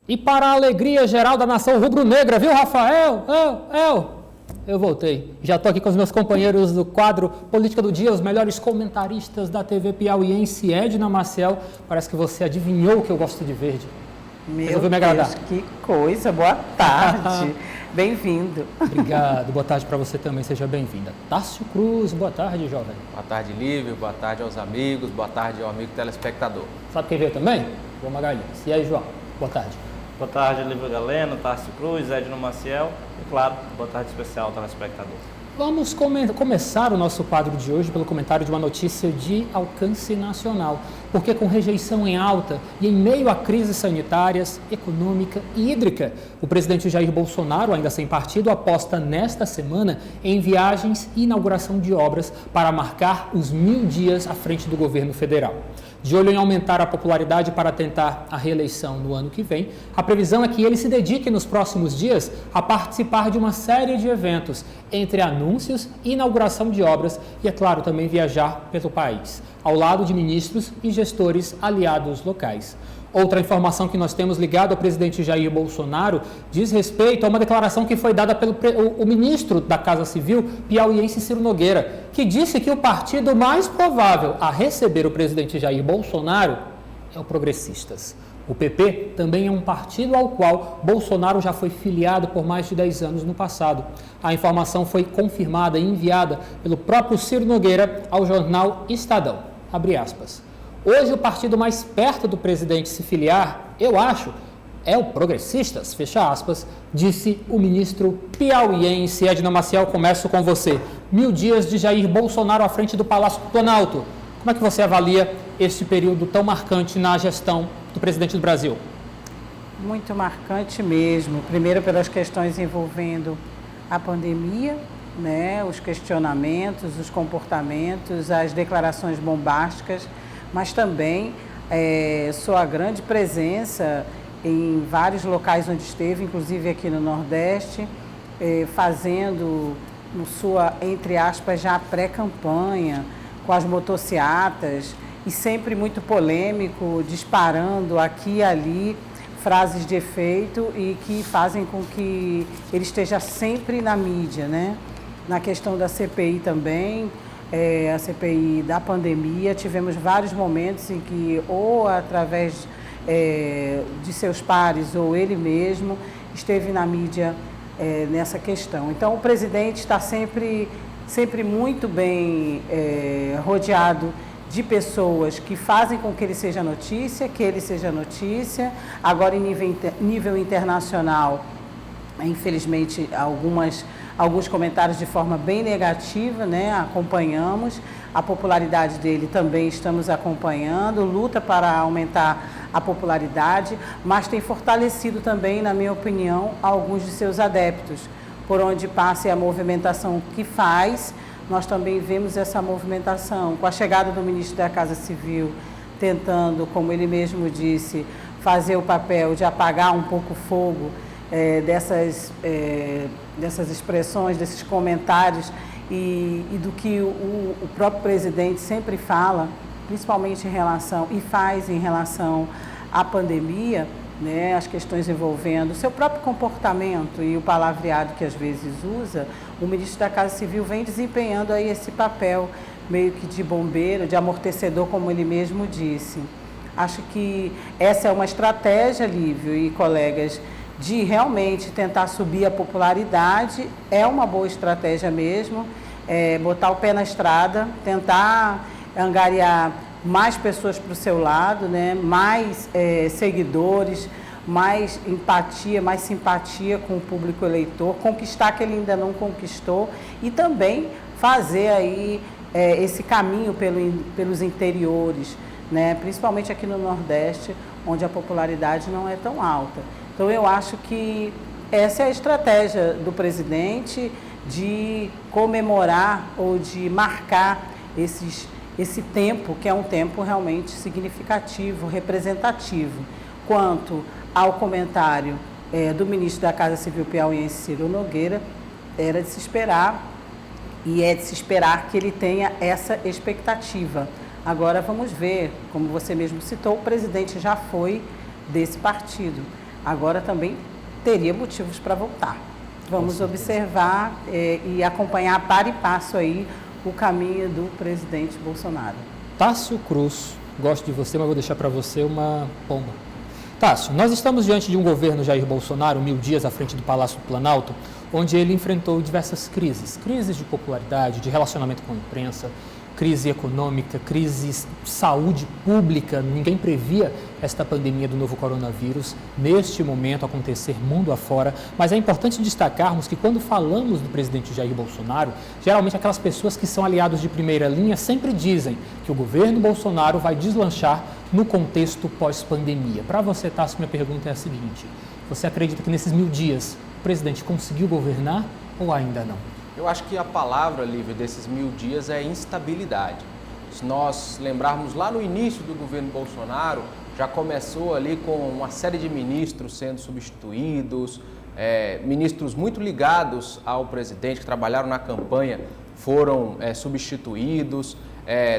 E para a alegria geral da nação rubro-negra, viu, Rafael? Eu voltei. Já estou aqui com os meus companheiros do quadro Política do Dia, os melhores comentaristas da TV piauiense, Edna Maciel. Parece que você adivinhou o que eu gosto de verde. Meu Deus, que coisa. Boa tarde. Bem-vindo. Obrigado. Boa tarde para você também. Seja bem-vinda. Tássio Cruz, boa tarde, jovem. Boa tarde, Lívio. Boa tarde aos amigos. Boa tarde ao amigo telespectador. Sabe quem veio também? João Magalhães. E aí, João? Boa tarde. Boa tarde, Lívio Galeno, Tássio Cruz, Edno Maciel e, claro, boa tarde especial ao telespectador. Vamos começar o nosso quadro de hoje pelo comentário de uma notícia de alcance nacional, porque com rejeição em alta e em meio a crises sanitárias, econômica e hídrica, o presidente Jair Bolsonaro, ainda sem partido, aposta nesta semana em viagens e inauguração de obras para marcar os 1000 dias à frente do governo federal. De olho em aumentar a popularidade para tentar a reeleição no ano que vem, a previsão é que ele se dedique nos próximos dias a participar de uma série de eventos, entre anúncios e inauguração de obras e, é claro, também viajar pelo país, ao lado de ministros e gestores aliados locais. Outra informação que nós temos ligado ao presidente Jair Bolsonaro diz respeito a uma declaração que foi dada pelo ministro da Casa Civil, piauiense Ciro Nogueira, que disse que o partido mais provável a receber o presidente Jair Bolsonaro é o Progressistas. O PP também é um partido ao qual Bolsonaro já foi filiado por mais de 10 anos no passado. A informação foi confirmada e enviada pelo próprio Ciro Nogueira ao jornal Estadão. Abre aspas. Hoje, o partido mais perto do presidente se filiar, eu acho, é o Progressistas, fecha aspas, disse o ministro piauiense. Edna Maciel, começo com você. 1000 dias de Jair Bolsonaro à frente do Palácio do Planalto. Como é que você avalia este período tão marcante na gestão do presidente do Brasil? Muito marcante mesmo. Primeiro pelas questões envolvendo a pandemia, né, os questionamentos, os comportamentos, as declarações bombásticas, mas também sua grande presença em vários locais onde esteve, inclusive aqui no Nordeste, fazendo sua, entre aspas, já pré-campanha, com as motociatas, e sempre muito polêmico, disparando aqui e ali frases de efeito e que fazem com que ele esteja sempre na mídia, né? Na questão da CPI também, a CPI da pandemia, tivemos vários momentos em que, ou através de seus pares, ou ele mesmo, esteve na mídia nessa questão. Então, o presidente está sempre muito bem rodeado de pessoas que fazem com que ele seja notícia, Agora, em nível internacional, infelizmente, alguns comentários de forma bem negativa, né? Acompanhamos. A popularidade dele também estamos acompanhando, luta para aumentar a popularidade, mas tem fortalecido também, na minha opinião, alguns de seus adeptos. Por onde passe a movimentação que faz, nós também vemos essa movimentação. Com a chegada do ministro da Casa Civil, tentando, como ele mesmo disse, fazer o papel de apagar um pouco o fogo dessas expressões, desses comentários e do que o próprio presidente sempre fala, principalmente em relação à pandemia, né, as questões envolvendo o seu próprio comportamento e o palavreado que às vezes usa. O ministro da Casa Civil vem desempenhando aí esse papel meio que de bombeiro, de amortecedor, como ele mesmo disse. Acho que essa é uma estratégia, Lívio e colegas, de realmente tentar subir a popularidade. É uma boa estratégia mesmo, botar o pé na estrada, tentar angariar mais pessoas para o seu lado, né? Mais seguidores, mais empatia, mais simpatia com o público eleitor, conquistar que ele ainda não conquistou e também fazer aí esse caminho pelos interiores, né? Principalmente aqui no Nordeste, onde a popularidade não é tão alta. Então, eu acho que essa é a estratégia do presidente de comemorar ou de marcar esse tempo, que é um tempo realmente significativo, representativo. Quanto ao comentário do ministro da Casa Civil piauiense, Ciro Nogueira, era de se esperar e é de se esperar que ele tenha essa expectativa. Agora vamos ver, como você mesmo citou, o presidente já foi desse partido. agora também teria motivos para voltar. Vamos observar e acompanhar para e passo aí o caminho do presidente Bolsonaro. Tássio Cruz, gosto de você, mas vou deixar para você uma pomba. Tássio, nós estamos diante de um governo Jair Bolsonaro, 1000 dias à frente do Palácio do Planalto, onde ele enfrentou diversas crises. Crises de popularidade, de relacionamento com a imprensa, crise econômica, crise de saúde pública. Ninguém previa esta pandemia do novo coronavírus neste momento acontecer mundo afora. Mas é importante destacarmos que quando falamos do presidente Jair Bolsonaro, geralmente aquelas pessoas que são aliados de primeira linha sempre dizem que o governo Bolsonaro vai deslanchar no contexto pós-pandemia. Para você, Tássio, minha pergunta é a seguinte: você acredita que nesses 1000 dias o presidente conseguiu governar ou ainda não? Eu acho que a palavra, Lívia, desses 1000 dias é instabilidade. Se nós lembrarmos lá no início do governo Bolsonaro, já começou ali com uma série de ministros sendo substituídos, ministros muito ligados ao presidente, que trabalharam na campanha, foram substituídos.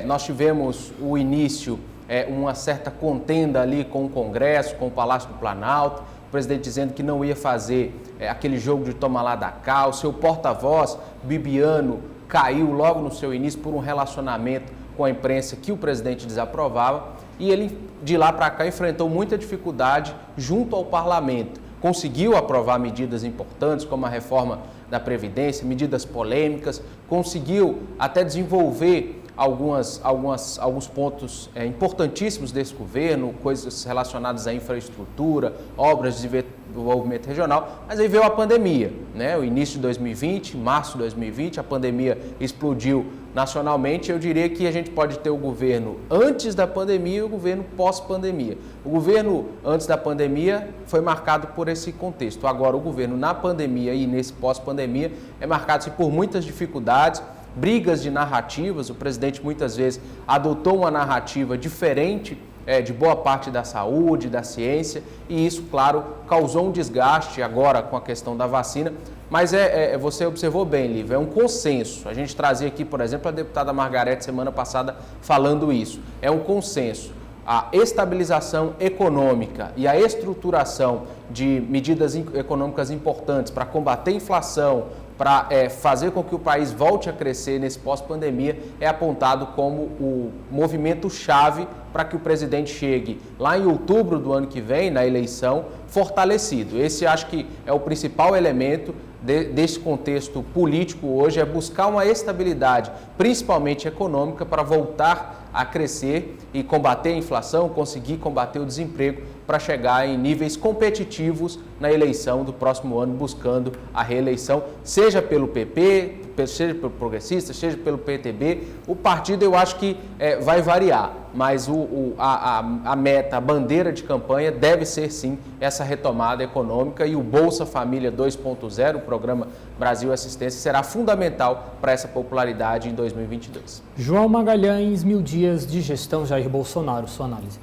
Nós tivemos o início, uma certa contenda ali com o Congresso, com o Palácio do Planalto, o presidente dizendo que não ia fazer aquele jogo de toma lá da cá. O seu porta-voz, Bibiano, caiu logo no seu início por um relacionamento com a imprensa que o presidente desaprovava, e ele de lá para cá enfrentou muita dificuldade junto ao parlamento. Conseguiu aprovar medidas importantes como a reforma da Previdência, medidas polêmicas, conseguiu até desenvolver alguns pontos importantíssimos desse governo, coisas relacionadas à infraestrutura, obras de desenvolvimento regional, mas aí veio a pandemia, né? O início de 2020, março de 2020, a pandemia explodiu nacionalmente. Eu diria que a gente pode ter o governo antes da pandemia e o governo pós-pandemia. O governo antes da pandemia foi marcado por esse contexto. Agora, o governo na pandemia e nesse pós-pandemia é marcado por muitas dificuldades, brigas de narrativas. O presidente muitas vezes adotou uma narrativa diferente de boa parte da saúde, da ciência, e isso, claro, causou um desgaste agora com a questão da vacina. Mas você observou bem, Lívia, é um consenso. A gente trazia aqui, por exemplo, a deputada Margarete semana passada falando isso. É um consenso. A estabilização econômica e a estruturação de medidas econômicas importantes para combater a inflação, para fazer com que o país volte a crescer nesse pós-pandemia, é apontado como o movimento-chave para que o presidente chegue lá em outubro do ano que vem, na eleição, fortalecido. Esse acho que é o principal elemento desse contexto político hoje, é buscar uma estabilidade, principalmente econômica, para voltar a crescer e combater a inflação, conseguir combater o desemprego, para chegar em níveis competitivos na eleição do próximo ano, buscando a reeleição, seja pelo PP, seja pelo Progressista, seja pelo PTB. O partido eu acho que vai variar, mas a meta, a bandeira de campanha deve ser sim essa retomada econômica, e o Bolsa Família 2.0, o programa Brasil Assistência, será fundamental para essa popularidade em 2022. João Magalhães, 1000 dias de gestão Jair Bolsonaro, sua análise.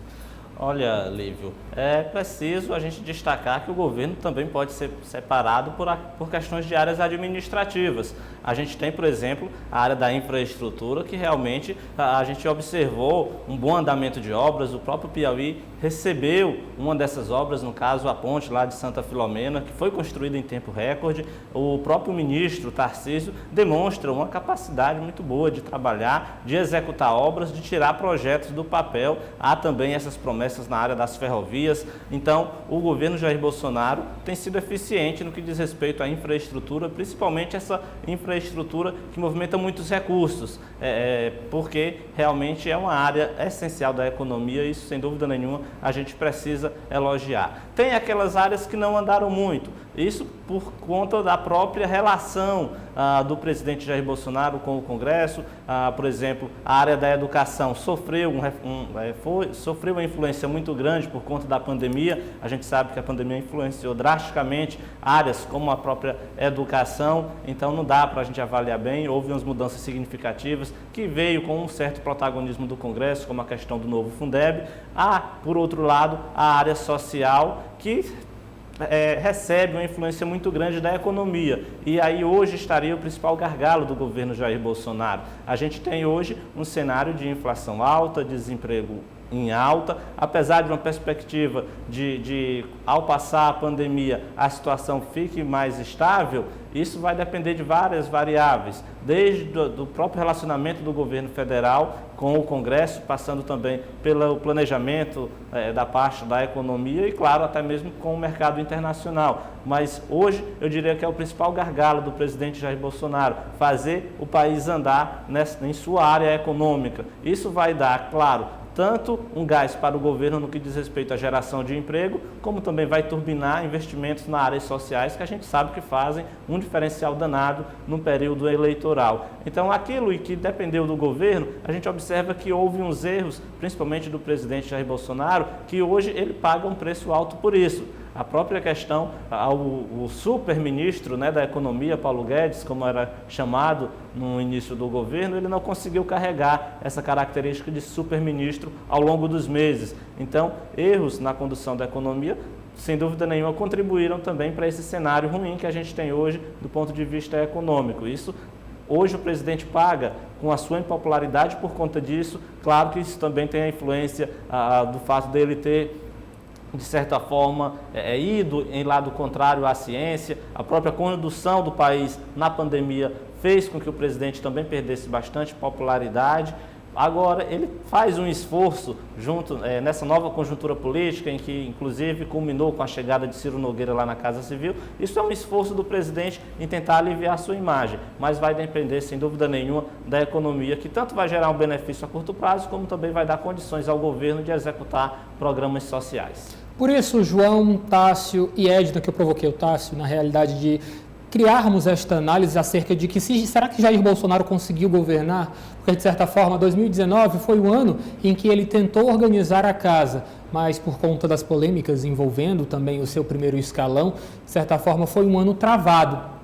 Olha, Lívio, é preciso a gente destacar que o governo também pode ser separado por questões de áreas administrativas. A gente tem, por exemplo, a área da infraestrutura, que realmente a gente observou um bom andamento de obras. O próprio Piauí recebeu uma dessas obras, no caso a ponte lá de Santa Filomena, que foi construída em tempo recorde. O próprio ministro Tarcísio demonstra uma capacidade muito boa de trabalhar, de executar obras, de tirar projetos do papel. Há também essas promessas na área das ferrovias. Então, o governo Jair Bolsonaro tem sido eficiente no que diz respeito à infraestrutura, principalmente essa infraestrutura que movimenta muitos recursos, porque realmente é uma área essencial da economia, e isso, sem dúvida nenhuma, a gente precisa elogiar. Tem aquelas áreas que não andaram muito, isso por conta da própria relação do presidente Jair Bolsonaro com o Congresso. Por exemplo, a área da educação sofreu uma influência muito grande por conta da pandemia. A gente sabe que a pandemia influenciou drasticamente áreas como a própria educação, então não dá para a gente avaliar bem. Houve umas mudanças significativas que veio com um certo protagonismo do Congresso, como a questão do novo Fundeb. Por outro lado, a área social, que recebe uma influência muito grande da economia, e aí hoje estaria o principal gargalo do governo Jair Bolsonaro. A gente tem hoje um cenário de inflação alta, desemprego em alta, apesar de uma perspectiva de ao passar a pandemia, a situação fique mais estável. Isso vai depender de várias variáveis, desde do próprio relacionamento do governo federal com o Congresso, passando também pelo planejamento da parte da economia e, claro, até mesmo com o mercado internacional. Mas hoje eu diria que é o principal gargalo do presidente Jair Bolsonaro, fazer o país andar em sua área econômica. Isso vai dar, claro, tanto um gás para o governo no que diz respeito à geração de emprego, como também vai turbinar investimentos nas áreas sociais, que a gente sabe que fazem um diferencial danado no período eleitoral. Então, aquilo que dependeu do governo, a gente observa que houve uns erros, principalmente do presidente Jair Bolsonaro, que hoje ele paga um preço alto por isso. A própria questão, o super-ministro, né, da Economia, Paulo Guedes, como era chamado no início do governo, ele não conseguiu carregar essa característica de super-ministro ao longo dos meses. Então, erros na condução da economia, sem dúvida nenhuma, contribuíram também para esse cenário ruim que a gente tem hoje do ponto de vista econômico. Isso, hoje o presidente paga com a sua impopularidade por conta disso. Claro que isso também tem a influência do fato dele ter, de certa forma, ido em lado contrário à ciência. A própria condução do país na pandemia fez com que o presidente também perdesse bastante popularidade. Agora, ele faz um esforço junto nessa nova conjuntura política, em que inclusive culminou com a chegada de Ciro Nogueira lá na Casa Civil. Isso é um esforço do presidente em tentar aliviar a sua imagem, mas vai depender, sem dúvida nenhuma, da economia, que tanto vai gerar um benefício a curto prazo, como também vai dar condições ao governo de executar programas sociais. Por isso, João, Tássio e Edna, que eu provoquei o Tássio, na realidade, de criarmos esta análise acerca de que será que Jair Bolsonaro conseguiu governar? Porque, de certa forma, 2019 foi o ano em que ele tentou organizar a casa, mas por conta das polêmicas envolvendo também o seu primeiro escalão, de certa forma foi um ano travado,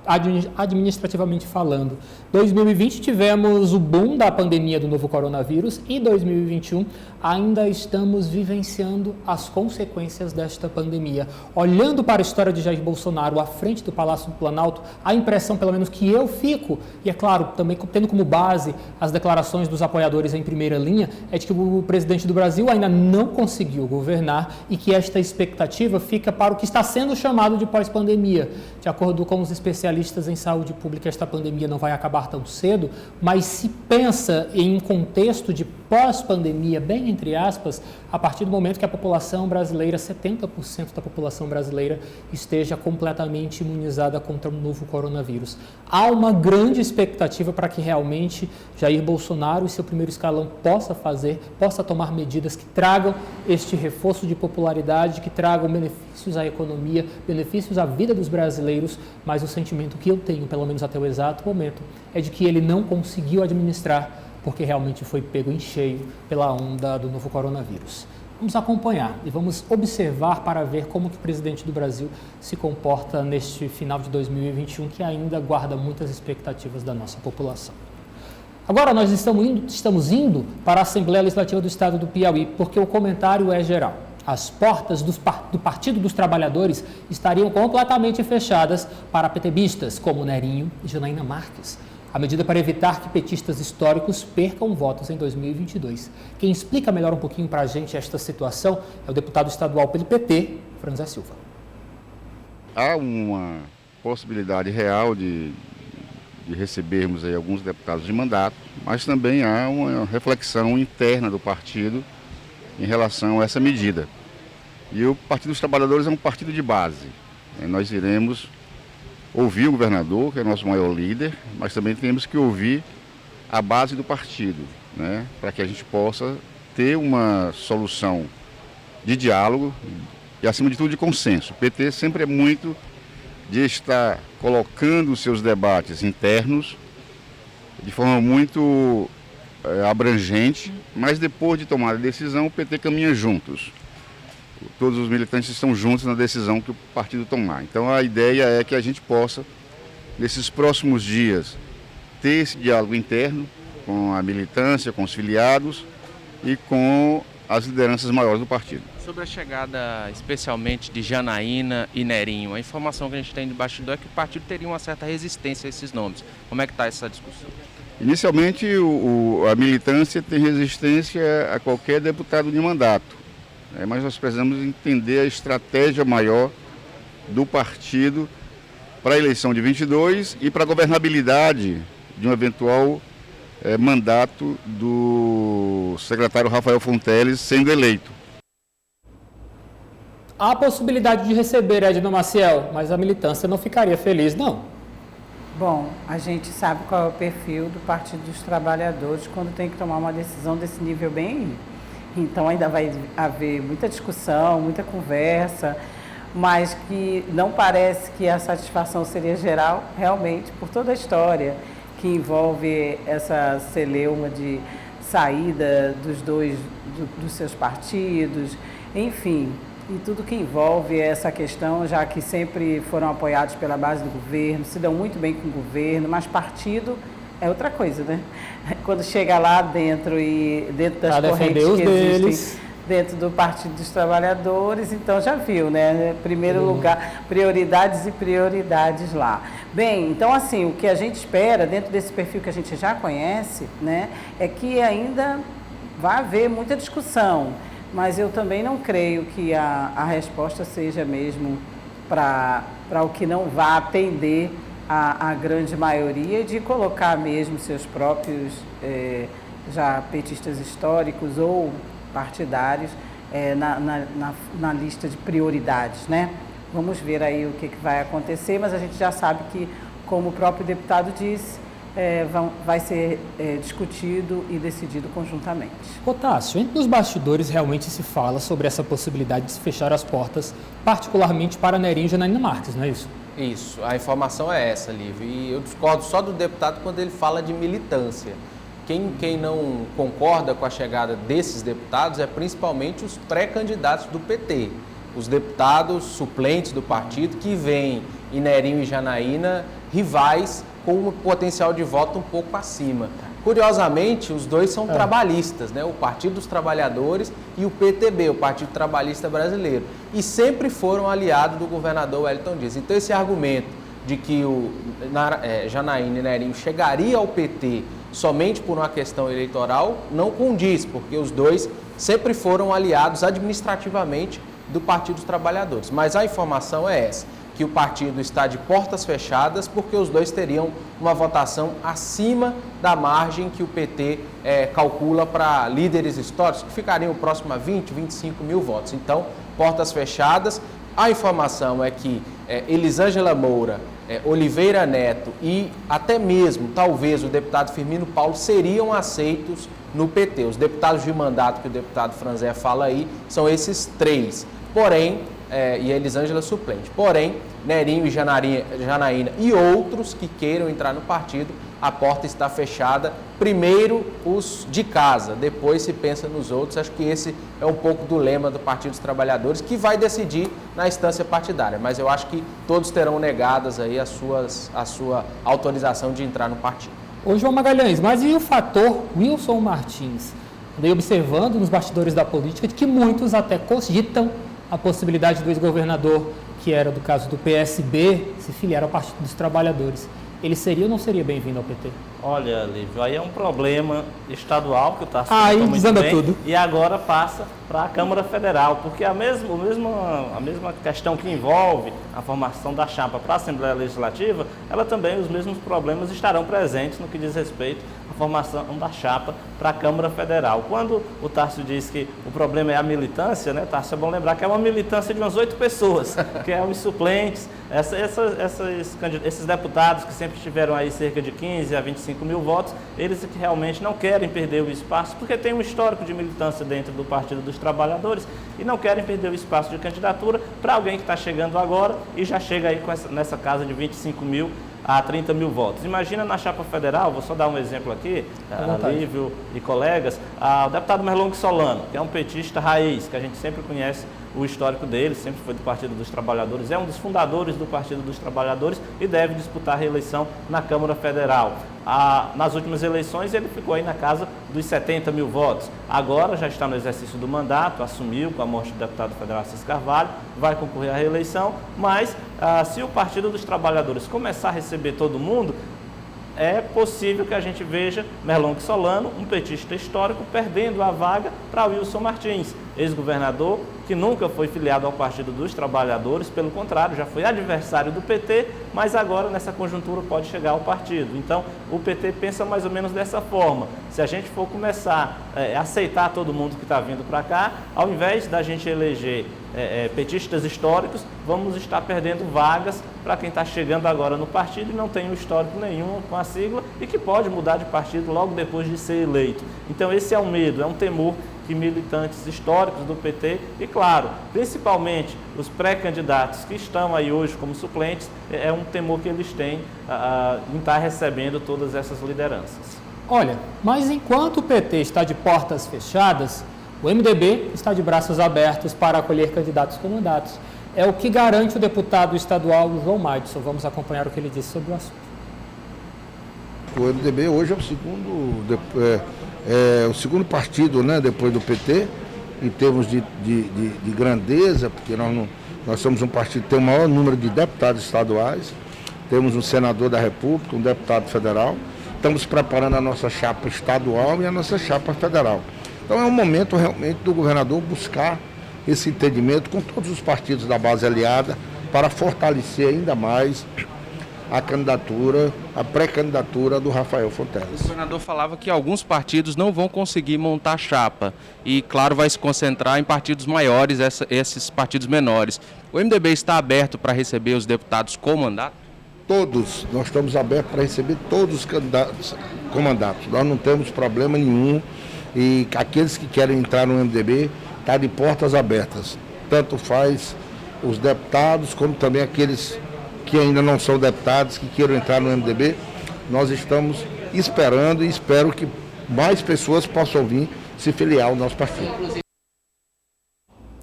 administrativamente falando. 2020 tivemos o boom da pandemia do novo coronavírus e 2021 ainda estamos vivenciando as consequências desta pandemia. Olhando para a história de Jair Bolsonaro à frente do Palácio do Planalto, a impressão, pelo menos que eu fico, e é claro, também tendo como base as declarações dos apoiadores em primeira linha, é de que o presidente do Brasil ainda não conseguiu governar e que esta expectativa fica para o que está sendo chamado de pós-pandemia. De acordo com os especialistas em saúde pública, esta pandemia não vai acabar tão cedo, mas se pensa em um contexto de pós-pandemia, bem entre aspas, a partir do momento que a população brasileira, 70% da população brasileira, esteja completamente imunizada contra o novo coronavírus. Há uma grande expectativa para que realmente Jair Bolsonaro e seu primeiro escalão possa tomar medidas que tragam este reforço de popularidade, que tragam benefícios à economia, benefícios à vida dos brasileiros, mas o sentimento que eu tenho, pelo menos até o exato momento, é de que ele não conseguiu administrar, porque realmente foi pego em cheio pela onda do novo coronavírus. Vamos acompanhar e vamos observar para ver como que o presidente do Brasil se comporta neste final de 2021, que ainda guarda muitas expectativas da nossa população. Agora nós estamos indo para a Assembleia Legislativa do Estado do Piauí, porque o comentário é geral. As portas do Partido dos Trabalhadores estariam completamente fechadas para petebistas como Nerinho e Janaína Marques. A medida para evitar que petistas históricos percam votos em 2022. Quem explica melhor um pouquinho para a gente esta situação é o deputado estadual pelo PT, Franzé Silva. Há uma possibilidade real de recebermos aí alguns deputados de mandato, mas também há uma reflexão interna do partido em relação a essa medida. E o Partido dos Trabalhadores é um partido de base. Nós iremos ouvir o governador, que é nosso maior líder, mas também temos que ouvir a base do partido, né, para que a gente possa ter uma solução de diálogo e, acima de tudo, de consenso. O PT sempre é muito de estar colocando os seus debates internos de forma muito abrangente, mas depois de tomar a decisão, o PT caminha juntos. Todos os militantes estão juntos na decisão que o partido tomar. Então a ideia é que a gente possa, nesses próximos dias, ter esse diálogo interno com a militância, com os filiados e com as lideranças maiores do partido. Sobre a chegada especialmente de Janaína e Nerinho, a informação que a gente tem de bastidor é que o partido teria uma certa resistência a esses nomes. Como é que está essa discussão? Inicialmente, a militância tem resistência a qualquer deputado de mandato, né? Mas nós precisamos entender a estratégia maior do partido para a eleição de 22 e para a governabilidade de um eventual mandato do secretário Rafael Fonteles sendo eleito. Há a possibilidade de receber Edno Maciel, mas a militância não ficaria feliz, não. Bom, a gente sabe qual é o perfil do Partido dos Trabalhadores quando tem que tomar uma decisão desse nível bem. Então ainda vai haver muita discussão, muita conversa, mas que não parece que a satisfação seria geral, realmente, por toda a história que envolve essa celeuma de saída dos seus partidos, enfim. E tudo que envolve essa questão, já que sempre foram apoiados pela base do governo, se dão muito bem com o governo, mas partido é outra coisa, né? Quando chega lá dentro e dentro das correntes que existem dentro do Partido dos Trabalhadores, então já viu, né? Primeiro lugar, prioridades e prioridades lá. Bem, então assim, o que a gente espera dentro desse perfil que a gente já conhece, né, é que ainda vai haver muita discussão. Mas eu também não creio que a resposta seja mesmo para o que não vá atender a grande maioria de colocar mesmo seus próprios já petistas históricos ou partidários na lista de prioridades, né? Vamos ver aí o que vai acontecer, mas a gente já sabe que, como o próprio deputado disse, vai ser discutido e decidido conjuntamente. Otácio, entre os bastidores realmente se fala sobre essa possibilidade de se fechar as portas, particularmente para Nerinho e Janaína Marques, não é isso? Isso, a informação é essa, Lívia, e eu discordo só do deputado quando ele fala de militância. Quem não concorda com a chegada desses deputados é principalmente os pré-candidatos do PT, os deputados suplentes do partido que veem em Nerinho e Janaína rivais com um potencial de voto um pouco acima. Curiosamente, os dois são trabalhistas, né? O Partido dos Trabalhadores e o PTB, o Partido Trabalhista Brasileiro. E sempre foram aliados do governador Wellington Dias. Então, esse argumento de que Janaína e Nerinho chegaria ao PT somente por uma questão eleitoral não condiz, porque os dois sempre foram aliados administrativamente do Partido dos Trabalhadores. Mas a informação é essa, que o partido está de portas fechadas porque os dois teriam uma votação acima da margem que o PT calcula para líderes históricos, que ficariam próximo a 20, 25 mil votos. Então, portas fechadas. A informação é que Elisângela Moura, Oliveira Neto e até mesmo, talvez, o deputado Firmino Paulo seriam aceitos no PT. Os deputados de mandato que o deputado Franzé fala aí são esses três. Porém, e a Elisângela suplente. Porém, Nerinho e Janaína e outros que queiram entrar no partido, a porta está fechada. Primeiro os de casa, depois se pensa nos outros. Acho que esse é um pouco do lema do Partido dos Trabalhadores, que vai decidir na instância partidária. Mas eu acho que todos terão negadas aí a sua autorização de entrar no partido. Ô João Magalhães, mas e o fator Wilson Martins? Andei observando nos bastidores da política de que muitos até cogitam a possibilidade do ex-governador, que era do caso do PSB, se filiar ao Partido dos Trabalhadores. Ele seria ou não seria bem-vindo ao PT? Olha, Lívio, aí é um problema estadual que o Tarcísio aí muito desanda bem, tudo. E agora passa para a Câmara Federal, porque a mesma questão que envolve a formação da chapa para a Assembleia Legislativa, ela também, os mesmos problemas estarão presentes no que diz respeito à formação da chapa para a Câmara Federal. Quando o Tarcísio diz que o problema é a militância, né, Tarcísio, é bom lembrar que é uma militância de umas 8 pessoas, que é os suplentes, esses deputados que sempre tiveram aí cerca de 15 a 25 mil votos, eles que realmente não querem perder o espaço, porque tem um histórico de militância dentro do Partido dos Trabalhadores e não querem perder o espaço de candidatura para alguém que está chegando agora e já chega aí nessa casa de 25 mil a 30 mil votos. Imagina na chapa federal, vou só dar um exemplo aqui, Lívio e colegas, o deputado Merlong Solano, que é um petista raiz, que a gente sempre conhece o histórico dele, sempre foi do Partido dos Trabalhadores, é um dos fundadores do Partido dos Trabalhadores e deve disputar a reeleição na Câmara Federal. Nas últimas eleições ele ficou aí na casa dos 70 mil votos. Agora já está no exercício do mandato, assumiu com a morte do deputado federal Assis Carvalho, vai concorrer à reeleição, mas se o Partido dos Trabalhadores começar a receber todo mundo, é possível que a gente veja Merlong Solano, um petista histórico, perdendo a vaga para Wilson Martins, ex-governador, que nunca foi filiado ao Partido dos Trabalhadores, pelo contrário, já foi adversário do PT, mas agora nessa conjuntura pode chegar ao partido. Então, o PT pensa mais ou menos dessa forma. Se a gente for começar a aceitar todo mundo que está vindo para cá, ao invés da gente eleger petistas históricos, vamos estar perdendo vagas para quem está chegando agora no partido e não tem um histórico nenhum com a sigla e que pode mudar de partido logo depois de ser eleito. Então esse é um medo, é um temor que militantes históricos do PT e, claro, principalmente os pré-candidatos que estão aí hoje como suplentes, é um temor que eles têm em estar recebendo todas essas lideranças. Olha, mas enquanto o PT está de portas fechadas, o MDB está de braços abertos para acolher candidatos comandatos. É o que garante o deputado estadual João Madison. Vamos acompanhar o que ele disse sobre o assunto. O MDB hoje é o segundo partido, né, depois do PT, em termos de grandeza, porque nós somos um partido que tem o maior número de deputados estaduais, temos um senador da República, um deputado federal, estamos preparando a nossa chapa estadual e a nossa chapa federal. Então é um momento realmente do governador buscar esse entendimento com todos os partidos da base aliada para fortalecer ainda mais a candidatura, a pré-candidatura do Rafael Fonteles. O governador falava que alguns partidos não vão conseguir montar chapa e, claro, vai se concentrar em partidos maiores, esses partidos menores. O MDB está aberto para receber os deputados com mandato? Todos, nós estamos abertos para receber todos os candidatos com mandato. Nós não temos problema nenhum e aqueles que querem entrar no MDB estão de portas abertas. Tanto faz os deputados como também aqueles que ainda não são deputados, que queiram entrar no MDB, nós estamos esperando e espero que mais pessoas possam vir se filiar ao nosso partido.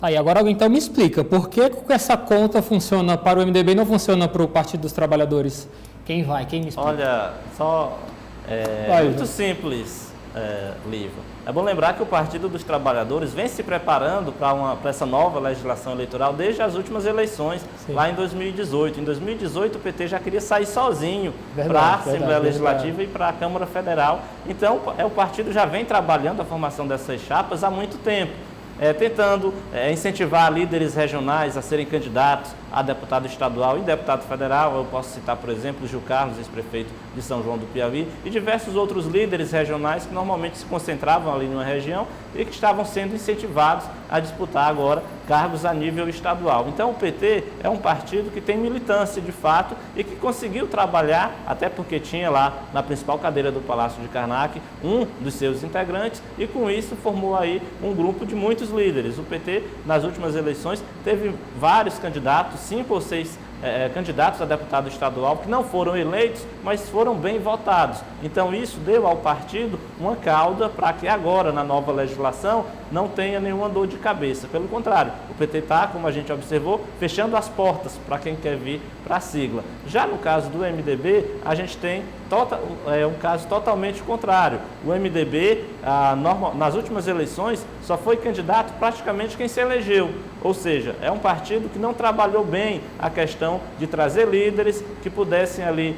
Aí, agora então me explica, por que essa conta funciona para o MDB e não funciona para o Partido dos Trabalhadores? Quem vai? Quem me explica? Olha, muito simples, Lívia. É bom lembrar que o Partido dos Trabalhadores vem se preparando para essa nova legislação eleitoral desde as últimas eleições, lá em 2018. Em 2018, o PT já queria sair sozinho para a Assembleia Legislativa e para a Câmara Federal. Então, o partido já vem trabalhando a formação dessas chapas há muito tempo, tentando incentivar líderes regionais a serem candidatos a deputado estadual e deputado federal. Eu posso citar, por exemplo, Gil Carlos, ex-prefeito de São João do Piauí, e diversos outros líderes regionais que normalmente se concentravam ali numa região e que estavam sendo incentivados a disputar agora cargos a nível estadual. Então o PT é um partido que tem militância de fato e que conseguiu trabalhar, até porque tinha lá na principal cadeira do Palácio de Karnak um dos seus integrantes, e com isso formou aí um grupo de muitos líderes. O PT, nas últimas eleições, teve vários candidatos, 5 ou 6 candidatos a deputado estadual que não foram eleitos, mas foram bem votados. Então isso deu ao partido uma cauda para que agora, na nova legislação, não tenha nenhuma dor de cabeça. Pelo contrário, o PT está, como a gente observou, fechando as portas para quem quer vir para a sigla. Já no caso do MDB, a gente tem um caso totalmente contrário. O MDB, nas últimas eleições, só foi candidato praticamente quem se elegeu. Ou seja, é um partido que não trabalhou bem a questão de trazer líderes que pudessem ali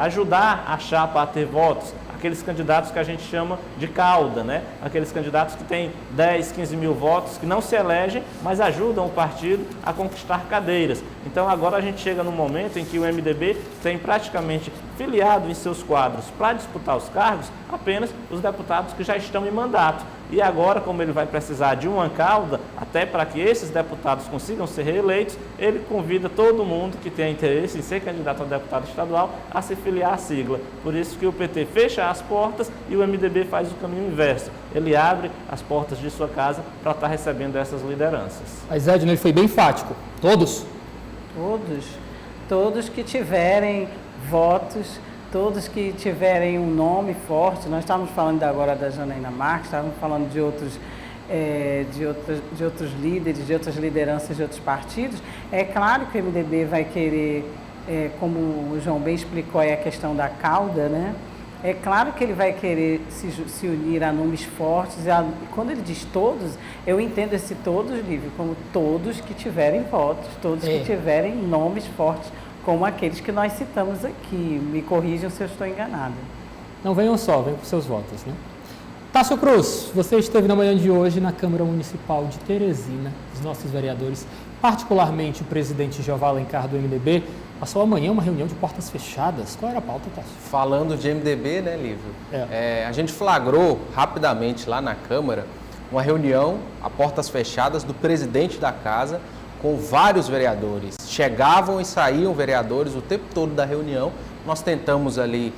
ajudar a chapa a ter votos. Aqueles candidatos que a gente chama de cauda, né? Aqueles candidatos que têm 10, 15 mil votos, que não se elegem, mas ajudam o partido a conquistar cadeiras. Então agora a gente chega num momento em que o MDB tem praticamente filiado em seus quadros para disputar os cargos apenas os deputados que já estão em mandato. E agora, como ele vai precisar de uma cauda, até para que esses deputados consigam ser reeleitos, ele convida todo mundo que tenha interesse em ser candidato a deputado estadual a se filiar à sigla. Por isso que o PT fecha as portas e o MDB faz o caminho inverso. Ele abre as portas de sua casa para estar recebendo essas lideranças. Mas Edna, ele foi bem enfático. Todos? Todos que tiverem votos, todos que tiverem um nome forte. Nós estávamos falando agora da Janaína Marques, estávamos falando de outros líderes, de outras lideranças de outros partidos. É claro que o MDB vai querer, como o João bem explicou, a questão da cauda, né? É claro que ele vai querer se unir a nomes fortes. Quando ele diz todos, eu entendo esse todos, Lívia, como todos que tiverem votos, todos que tiverem nomes fortes como aqueles que nós citamos aqui. Me corrijam se eu estou enganada. Não venham só, venham com seus votos, né? Tássio Cruz, você esteve na manhã de hoje na Câmara Municipal de Teresina, os nossos vereadores, particularmente o presidente Jeová Alencar do MDB, passou amanhã uma reunião de portas fechadas. Qual era a pauta, Tássio? Falando de MDB, né, Lívio? A gente flagrou rapidamente lá na Câmara uma reunião a portas fechadas do presidente da casa com vários vereadores. Chegavam e saíam vereadores o tempo todo da reunião. Nós tentamos ali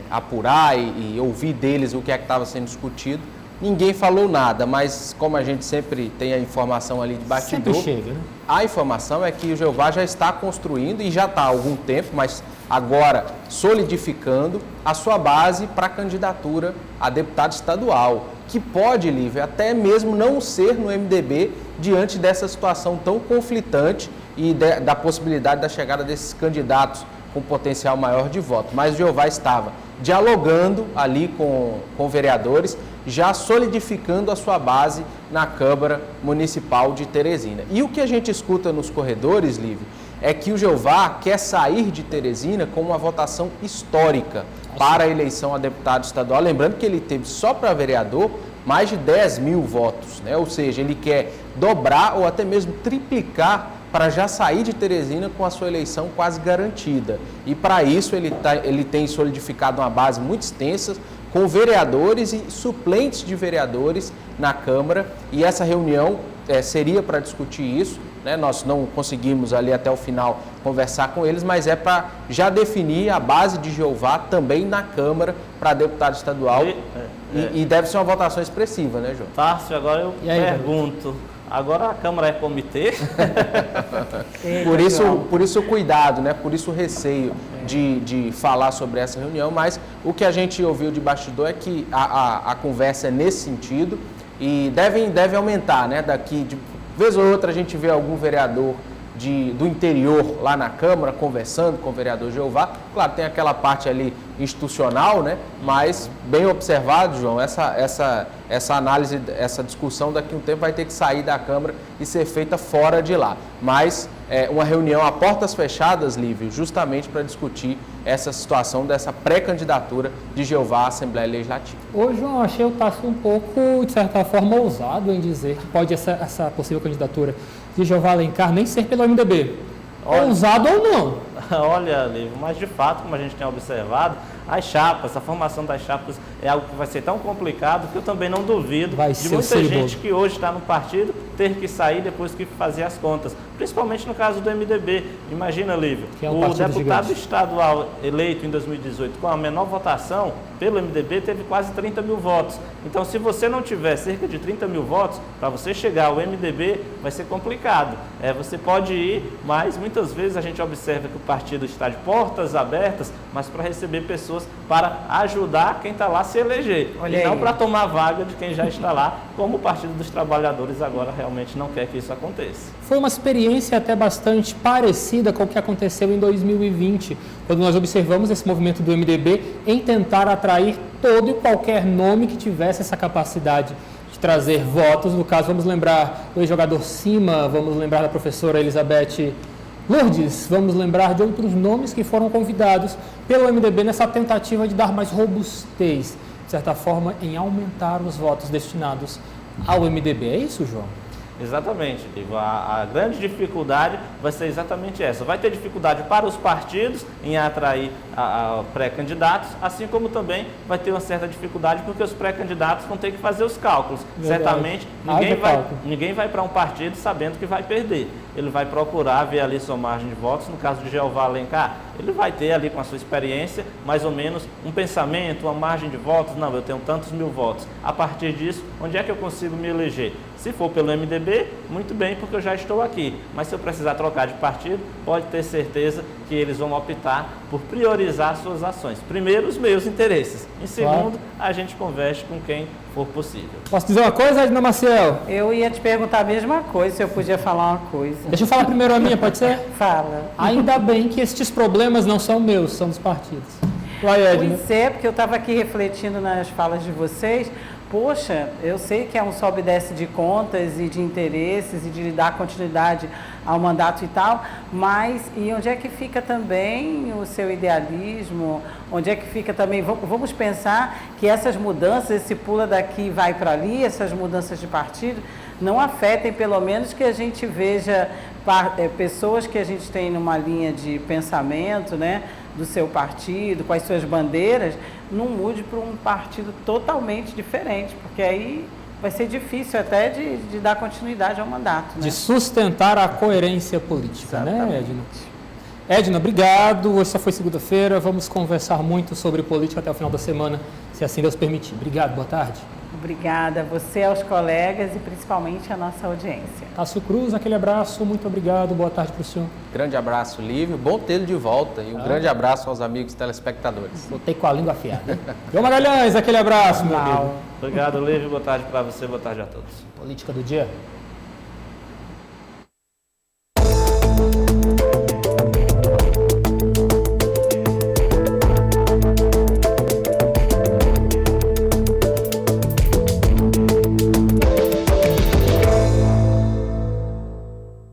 apurar e ouvir deles o que é que estava sendo discutido. Ninguém falou nada, mas como a gente sempre tem a informação ali de bastidor, sempre chega, né? A informação é que o Jeová já está construindo, e já está há algum tempo, mas agora solidificando a sua base para a candidatura a deputado estadual, que pode, Lívia, até mesmo não ser no MDB diante dessa situação tão conflitante e da possibilidade da chegada desses candidatos com potencial maior de voto. Mas o Jeová estava dialogando ali com vereadores, já solidificando a sua base na Câmara Municipal de Teresina. E o que a gente escuta nos corredores, Lívia, é que o Jeová quer sair de Teresina com uma votação histórica para a eleição a deputado estadual. Lembrando que ele teve só para vereador mais de 10 mil votos, né? Ou seja, ele quer dobrar ou até mesmo triplicar para já sair de Teresina com a sua eleição quase garantida. E para isso ele tem solidificado uma base muito extensa, com vereadores e suplentes de vereadores na Câmara, e essa reunião seria para discutir isso, né? Nós não conseguimos ali até o final conversar com eles, mas é para já definir a base de Jeová também na Câmara para deputado estadual, e deve ser uma votação expressiva, né, João? Tássio, agora eu pergunto, agora a Câmara é comitê? Por isso o cuidado, né? Por isso o receio de falar sobre essa reunião, mas o que a gente ouviu de bastidor é que a conversa é nesse sentido e deve aumentar, né? Daqui de vez ou outra a gente vê algum vereador do interior lá na Câmara conversando com o vereador Jeová. Claro, tem aquela parte ali institucional, né? Mas bem observado, João, essa análise, essa discussão daqui a um tempo vai ter que sair da Câmara e ser feita fora de lá. Mas uma reunião a portas fechadas, Lívio, justamente para discutir essa situação dessa pré-candidatura de Jeová à Assembleia Legislativa. Hoje eu achei o Tássio um pouco, de certa forma, ousado em dizer que pode essa possível candidatura de Jeová Alencar nem ser pelo MDB. Ousado ou não? Olha, Lívio, mas de fato, como a gente tem observado, as chapas, a formação das chapas é algo que vai ser tão complicado que eu também não duvido de muita gente que hoje está no partido ter que sair depois que fazer as contas, principalmente no caso do MDB. Imagina, Lívio, o deputado estadual eleito em 2018 com a menor votação pelo MDB teve quase 30 mil votos. Então, se você não tiver cerca de 30 mil votos, para você chegar ao MDB vai ser complicado. Você pode ir, mas muitas vezes a gente observa que o partido está de portas abertas, mas para receber pessoas para ajudar quem está lá a se eleger. Olha e não aí, para tomar a vaga de quem já está lá, como o Partido dos Trabalhadores agora realmente não quer que isso aconteça. Foi uma experiência até bastante parecida com o que aconteceu em 2020, quando nós observamos esse movimento do MDB em tentar atrair todo e qualquer nome que tivesse essa capacidade de trazer votos. No caso, vamos lembrar do ex-jogador Cima, vamos lembrar da professora Elizabeth Lourdes, vamos lembrar de outros nomes que foram convidados pelo MDB nessa tentativa de dar mais robustez, de certa forma, em aumentar os votos destinados ao MDB. É isso, João? Exatamente, Lívio. A grande dificuldade vai ser exatamente essa. Vai ter dificuldade para os partidos em atrair pré-candidatos, assim como também vai ter uma certa dificuldade porque os pré-candidatos vão ter que fazer os cálculos. Verdade. Certamente, ninguém vai para um partido sabendo que vai perder. Ele vai procurar ver ali sua margem de votos. No caso de Jeová Alencar, ele vai ter ali com a sua experiência mais ou menos um pensamento, uma margem de votos. Não, eu tenho tantos mil votos. A partir disso, onde é que eu consigo me eleger? Se for pelo MDB, muito bem, porque eu já estou aqui. Mas se eu precisar trocar de partido, pode ter certeza que eles vão optar por priorizar suas ações. Primeiro, os meus interesses. Em segundo, a gente converse com quem for possível. Posso dizer uma coisa, Edna Maciel? Eu ia te perguntar a mesma coisa, se eu podia falar uma coisa. Deixa eu falar primeiro a minha, pode ser? Fala. Ainda bem que estes problemas não são meus, são dos partidos. Pois é, porque eu estava aqui refletindo nas falas de vocês, poxa, eu sei que é um sobe e desce de contas e de interesses e de dar continuidade ao mandato e tal, mas e onde é que fica também o seu idealismo? Onde é que fica também, vamos pensar que essas mudanças, esse pula daqui e vai para ali, essas mudanças de partido, não afetem pelo menos que a gente veja pessoas que a gente tem numa linha de pensamento, né, do seu partido, com as suas bandeiras, não mude para um partido totalmente diferente, porque aí vai ser difícil até de dar continuidade ao mandato. Né? De sustentar a coerência política, né, Edna? Edna, obrigado. Hoje só foi segunda-feira, vamos conversar muito sobre política até o final da semana, se assim Deus permitir. Obrigado, boa tarde. Obrigada a você, aos colegas e principalmente à nossa audiência. Tássio Cruz, aquele abraço, muito obrigado, boa tarde para o senhor. Grande abraço, Lívio, bom tê-lo de volta e um grande abraço aos amigos telespectadores. Voltei com a língua afiada. João Magalhães, aquele abraço, meu amigo. Obrigado, Lívio, boa tarde para você, boa tarde a todos. Política do dia.